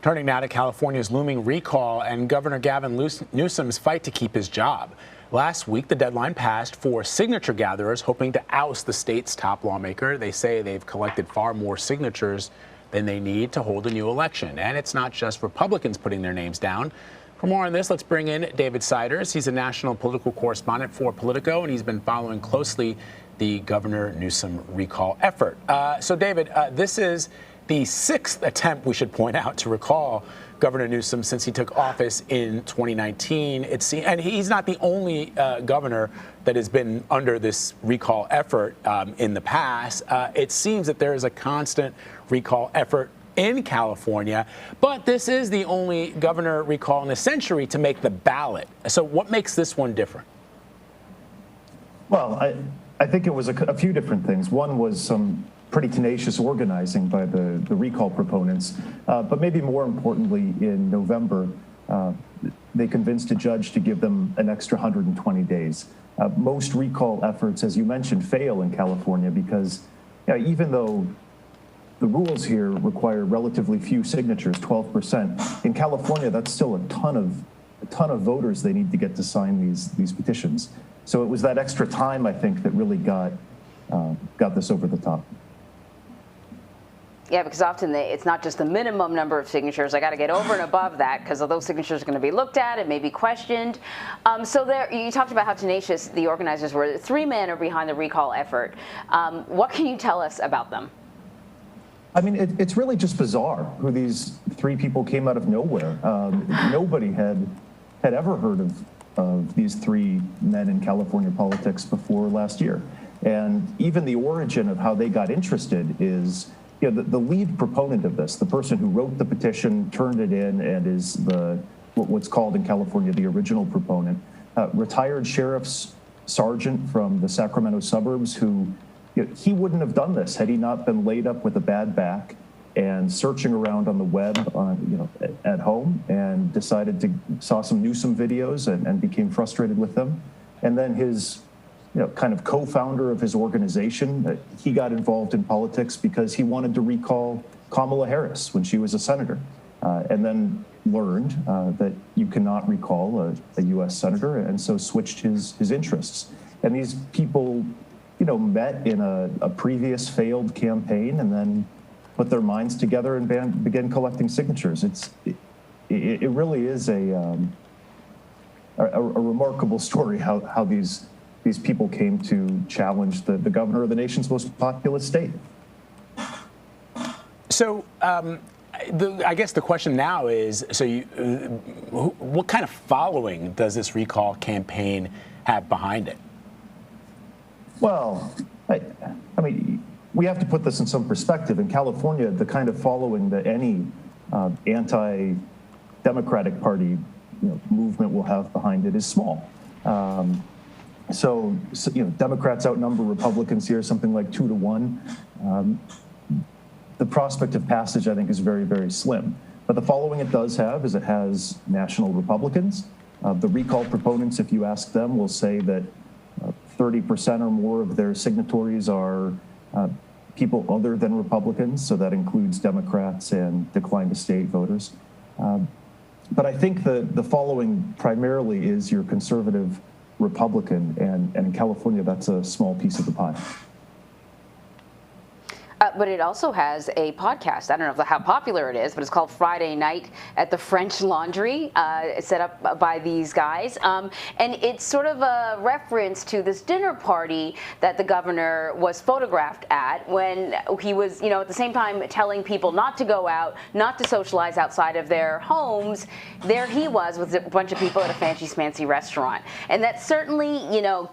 Turning now to California's looming recall and Governor Gavin Newsom's fight to keep his job. Last week, the deadline passed for signature gatherers hoping to oust the state's top lawmaker. They say they've collected far more signatures than they need to hold a new election. And it's not just Republicans putting their names down. For more on this, let's bring in David Siders. He's a national political correspondent for Politico, and he's been following closely the Governor Newsom recall effort. So, David, this is the sixth attempt, we should point out, to recall Governor Newsom since he took office in 2019. And he's not the only governor that has been under this recall effort in the past. It seems that there is a constant recall effort in California, but this is the only governor recall in a century to make the ballot. So what makes this one different? Well, I think it was a few different things. One was some pretty tenacious organizing by the recall proponents, but maybe more importantly, in November, they convinced a judge to give them an extra 120 days. Most recall efforts, as you mentioned, fail in California because even though the rules here require relatively few signatures, 12%. In California, that's still a ton of voters they need to get to sign these petitions. So it was that extra time, I think, that really got this over the top. Yeah, because often it's not just the minimum number of signatures. I got to get over and above that because those signatures are going to be looked at and maybe questioned. So there, you talked about how tenacious the organizers were. 3 men are behind the recall effort. What can you tell us about them? I mean, it's really just bizarre who these 3 people came out of nowhere. Nobody had ever heard of these 3 men in California politics before last year. And even the origin of how they got interested is, the lead proponent of this, the person who wrote the petition, turned it in, and is what's called in California the original proponent, retired sheriff's sergeant from the Sacramento suburbs who, he wouldn't have done this had he not been laid up with a bad back and searching around on the web, at home, and saw some Newsom videos and became frustrated with them. And then his, kind of co-founder of his organization, he got involved in politics because he wanted to recall Kamala Harris when she was a senator, and then learned that you cannot recall a U.S. senator, and so switched his interests. And these people, met in a previous failed campaign and then put their minds together and began collecting signatures. It really is a remarkable story how these people came to challenge the governor of the nation's most populous state. So I guess the question now is, what kind of following does this recall campaign have behind it? Well, I mean, we have to put this in some perspective. In California, the kind of following that any anti-Democratic Party movement will have behind it is small. So Democrats outnumber Republicans here, something like 2 to 1. The prospect of passage, I think, is very, very slim. But the following it does have is it has national Republicans. The recall proponents, if you ask them, will say that 30% or more of their signatories are people other than Republicans, so that includes Democrats and decline to state voters. But I think the following primarily is your conservative Republican, and in California, that's a small piece of the pie. But it also has a podcast. I don't know how popular it is, but it's called Friday Night at the French Laundry. It's set up by these guys. And it's sort of a reference to this dinner party that the governor was photographed at when he was, at the same time telling people not to go out, not to socialize outside of their homes. There he was with a bunch of people at a fancy restaurant. And that certainly,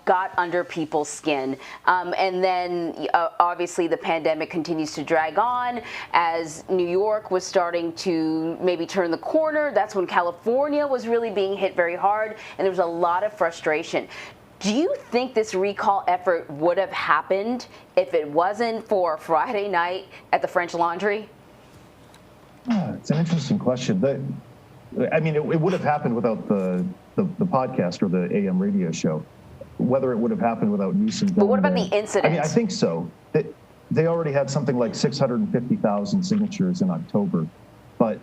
got under people's skin. And then obviously the pandemic continues to drag on as New York was starting to maybe turn the corner. That's when California was really being hit very hard, and there was a lot of frustration. Do you think this recall effort would have happened if it wasn't for Friday Night at the French Laundry? It's an interesting question. I mean, it would have happened without the podcast or the AM radio show. Whether it would have happened without Newsom. But what about the incident? I mean, I think so. They already had something like 650,000 signatures in October. But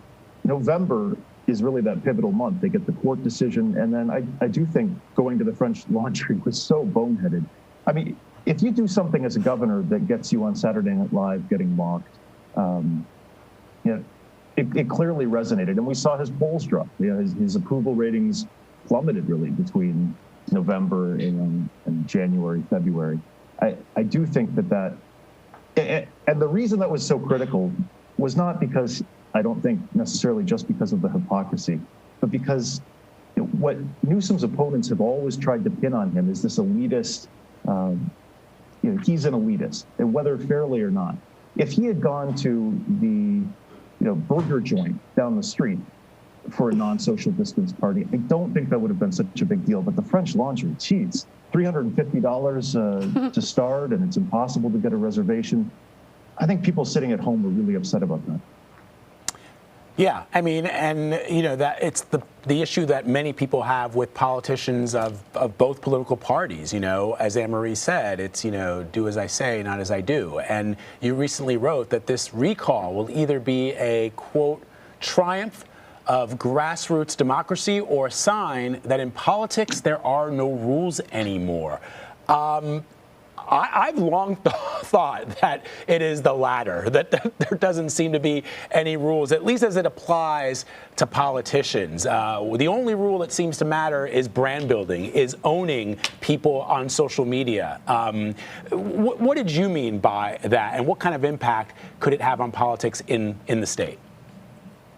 November is really that pivotal month. They get the court decision, and then I do think going to the French Laundry was so boneheaded. I mean, if you do something as a governor that gets you on Saturday Night Live getting mocked, it clearly resonated, and we saw his polls drop. His approval ratings plummeted really between November and January, February. I do think that, and the reason that was so critical was not because, I don't think necessarily just because of the hypocrisy, but because what Newsom's opponents have always tried to pin on him is this elitist, he's an elitist, and whether fairly or not. If he had gone to the burger joint down the street for a non-social distance party, I don't think that would have been such a big deal. But the French Laundry, geez, $350 to start, and it's impossible to get a reservation. I think people sitting at home were really upset about that. Yeah, I mean, and that it's the issue that many people have with politicians of both political parties. As Anne-Marie said, it's do as I say, not as I do. And you recently wrote that this recall will either be a quote triumph of grassroots democracy or a sign that in politics there are no rules anymore. I've long thought that it is the latter, that there doesn't seem to be any rules, at least as it applies to politicians. The only rule that seems to matter is brand building, is owning people on social media. What did you mean by that, and what kind of impact could it have on politics in the state?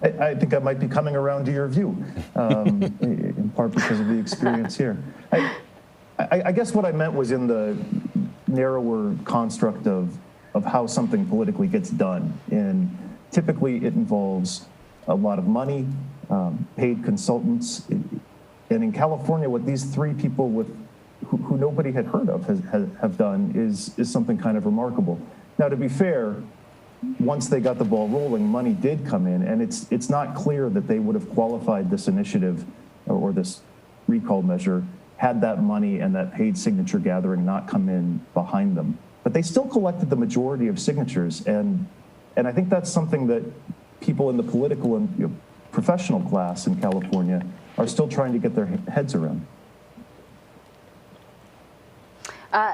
I think I might be coming around to your view, in part because of the experience here. I guess what I meant was in the narrower construct of how something politically gets done. And typically it involves a lot of money, paid consultants. And in California, what these three people who nobody had heard of have done is something kind of remarkable. Now, to be fair, once they got the ball rolling, money did come in, and it's not clear that they would have qualified this initiative or this recall measure had that money and that paid signature gathering not come in behind them. But they still collected the majority of signatures, and I think that's something that people in the political and professional class in California are still trying to get their heads around.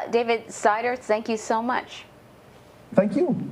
David Sider, thank you so much. Thank you.